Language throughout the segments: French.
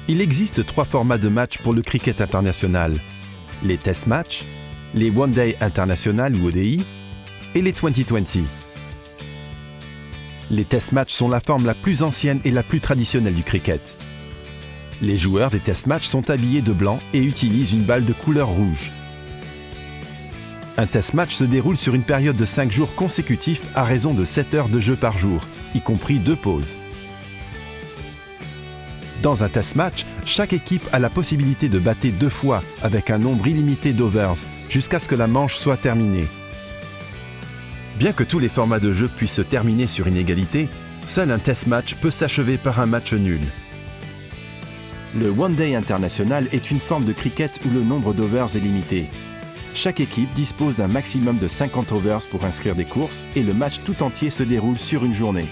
Il existe 3 formats de match pour le cricket international. Les Test Match, les One Day International ou ODI et les 2020. Les Test Match sont la forme la plus ancienne et la plus traditionnelle du cricket. Les joueurs des Test Match sont habillés de blanc et utilisent une balle de couleur rouge. Un Test Match se déroule sur une période de 5 jours consécutifs à raison de 7 heures de jeu par jour, y compris 2 pauses. Dans un Test Match, chaque équipe a la possibilité de battre 2 fois avec un nombre illimité d'overs jusqu'à ce que la manche soit terminée. Bien que tous les formats de jeu puissent se terminer sur une égalité, seul un Test Match peut s'achever par un match nul. Le One Day International est une forme de cricket où le nombre d'overs est limité. Chaque équipe dispose d'un maximum de 50 overs pour inscrire des courses et le match tout entier se déroule sur une journée.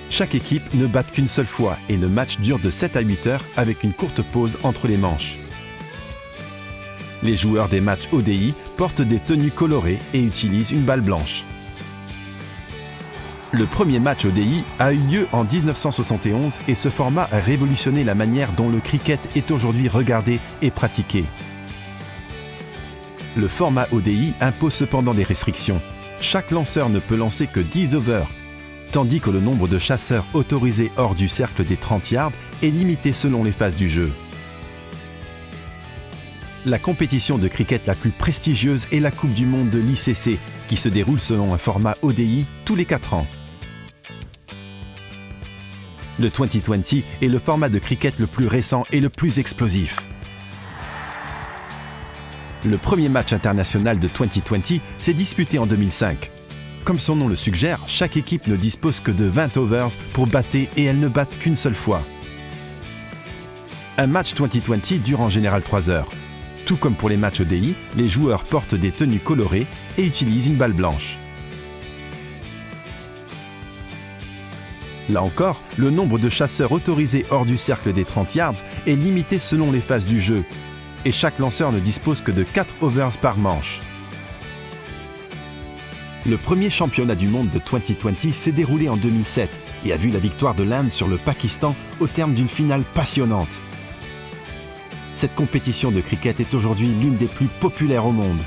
Chaque équipe ne bat qu'une seule fois et le match dure de 7 à 8 heures avec une courte pause entre les manches. Les joueurs des matchs ODI portent des tenues colorées et utilisent une balle blanche. Le premier match ODI a eu lieu en 1971 et ce format a révolutionné la manière dont le cricket est aujourd'hui regardé et pratiqué. Le format ODI impose cependant des restrictions. Chaque lanceur ne peut lancer que 10 overs, tandis que le nombre de chasseurs autorisés hors du cercle des 30 yards est limité selon les phases du jeu. La compétition de cricket la plus prestigieuse est la Coupe du monde de l'ICC, qui se déroule selon un format ODI tous les 4 ans. Le 2020 est le format de cricket le plus récent et le plus explosif. Le premier match international de 2020 s'est disputé en 2005. Comme son nom le suggère, chaque équipe ne dispose que de 20 overs pour battre et elles ne battent qu'une seule fois. Un match 2020 dure en général 3 heures. Tout comme pour les matchs ODI, les joueurs portent des tenues colorées et utilisent une balle blanche. Là encore, le nombre de chasseurs autorisés hors du cercle des 30 yards est limité selon les phases du jeu, et chaque lanceur ne dispose que de 4 overs par manche. Le premier championnat du monde de 2020 s'est déroulé en 2007 et a vu la victoire de l'Inde sur le Pakistan au terme d'une finale passionnante. Cette compétition de cricket est aujourd'hui l'une des plus populaires au monde.